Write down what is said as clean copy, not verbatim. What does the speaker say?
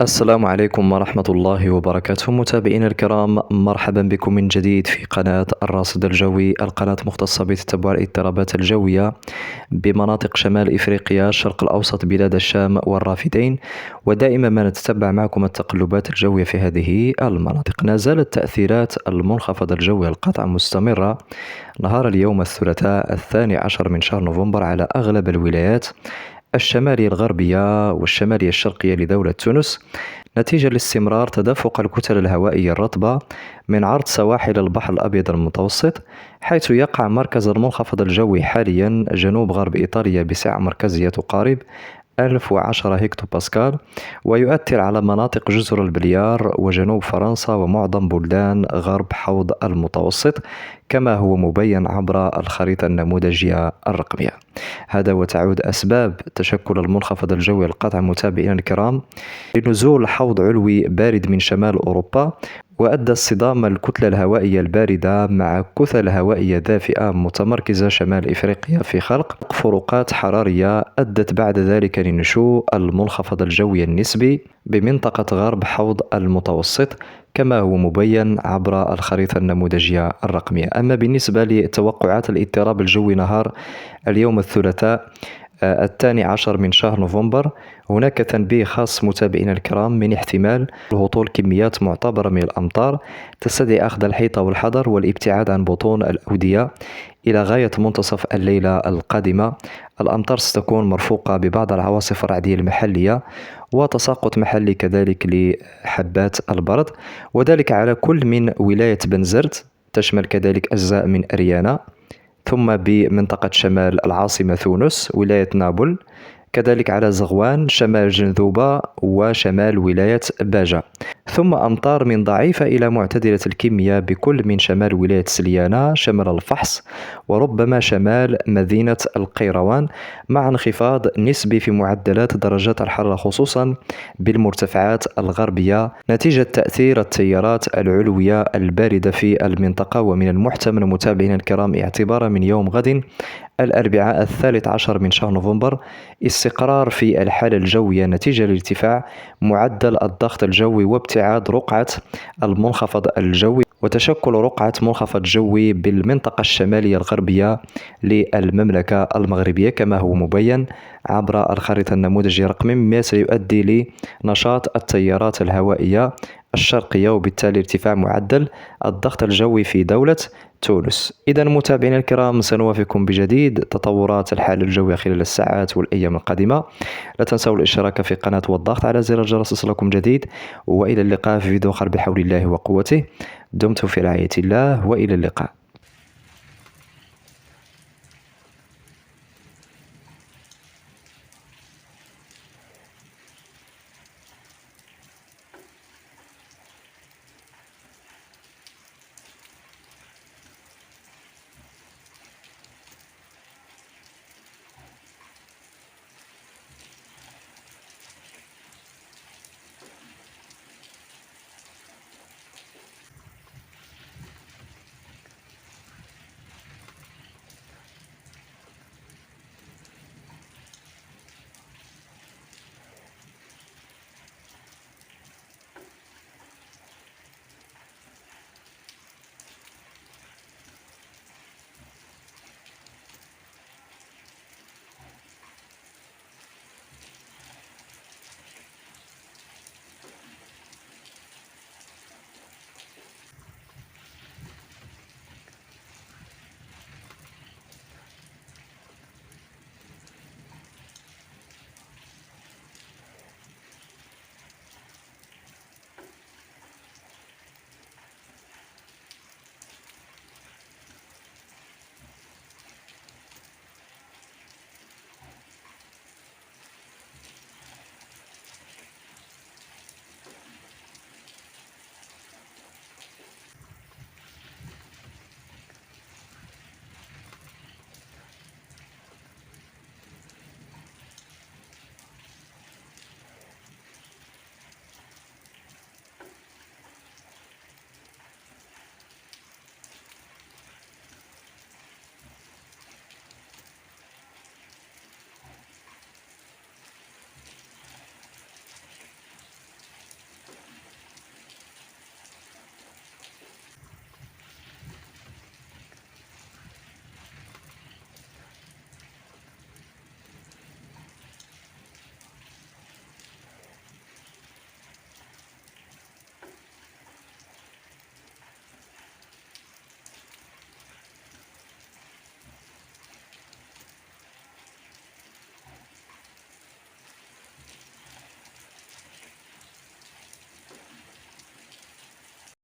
السلام عليكم ورحمة الله وبركاته متابعينا الكرام، مرحبا بكم من جديد في قناة الراصد الجوي، القناة مختصة بتتبع الاضطرابات الجوية بمناطق شمال إفريقيا، الشرق الأوسط، بلاد الشام والرافدين. ودائما ما نتتبع معكم التقلبات الجوية في هذه المناطق. لا زالت تأثيرات المنخفض الجوي القطع مستمرة نهار اليوم الثلاثاء 12 من شهر نوفمبر على أغلب الولايات الشمالية الغربية والشمالية الشرقية لدولة تونس، نتيجة لاستمرار تدفق الكتل الهوائية الرطبة من عرض سواحل البحر الأبيض المتوسط، حيث يقع مركز المنخفض الجوي حاليا جنوب غرب إيطاليا بسعة مركزية تقارب 1010 هكتو باسكال، ويؤثر على مناطق جزر البليار وجنوب فرنسا ومعظم بلدان غرب حوض المتوسط، كما هو مبين عبر الخريطة النموذجية الرقمية. هذا وتعود أسباب تشكل المنخفض الجوي القطع متابعينا الكرام لنزول حوض علوي بارد من شمال أوروبا، وأدى اصطدام الكتلة الهوائية الباردة مع كتل هوائية دافئة متمركزة شمال إفريقيا في خلق فروقات حرارية أدت بعد ذلك لنشوء المنخفض الجوي النسبي بمنطقة غرب حوض المتوسط، كما هو مبين عبر الخريطة النموذجية الرقمية. أما بالنسبة لتوقعات الاضطراب الجوي نهار اليوم الثلاثاء 12 من شهر نوفمبر، هناك تنبيه خاص متابعينا الكرام من احتمال هطول كميات معتبرة من الأمطار تستدعي أخذ الحيطة والحذر والابتعاد عن بطون الأودية إلى غاية منتصف الليلة القادمة. الأمطار ستكون مرفوقة ببعض العواصف الرعدية المحلية وتساقط محلي كذلك لحبات البرد، وذلك على كل من ولاية بنزرت، تشمل كذلك أجزاء من أريانا، ثم بمنطقة شمال العاصمة تونس ولاية نابل، كذلك على زغوان شمال جنذوبة وشمال ولاية باجة، ثم أمطار من ضعيفة إلى معتدلة الكمية بكل من شمال ولاية سليانة، شمال الفحص، وربما شمال مدينة القيروان، مع انخفاض نسبي في معدلات درجات الحرارة خصوصا بالمرتفعات الغربية نتيجة تأثير التيارات العلوية الباردة في المنطقة. ومن المحتمل متابعينا الكرام اعتبارا من يوم غد الأربعاء 13 من شهر نوفمبر استقرار في الحالة الجوية نتيجة لارتفاع معدل الضغط الجوي وابتعاد رقعة المنخفض الجوي وتشكل رقعة منخفض جوي بالمنطقة الشمالية الغربية للمملكة المغربية، كما هو مبين عبر الخريطة النموذجية الرقمية، مما سيؤدي لنشاط التيارات الهوائية الشرقية وبالتالي ارتفاع معدل الضغط الجوي في دولة تونس. إذا متابعينا الكرام، سنوافيكم بجديد تطورات الحالة الجوية خلال الساعات والأيام القادمة. لا تنسوا الاشتراك في القناة والضغط على زر الجرس ليصلكم جديد، وإلى اللقاء في فيديو آخر بحول الله وقوته. دمتم في رعاية الله، وإلى اللقاء.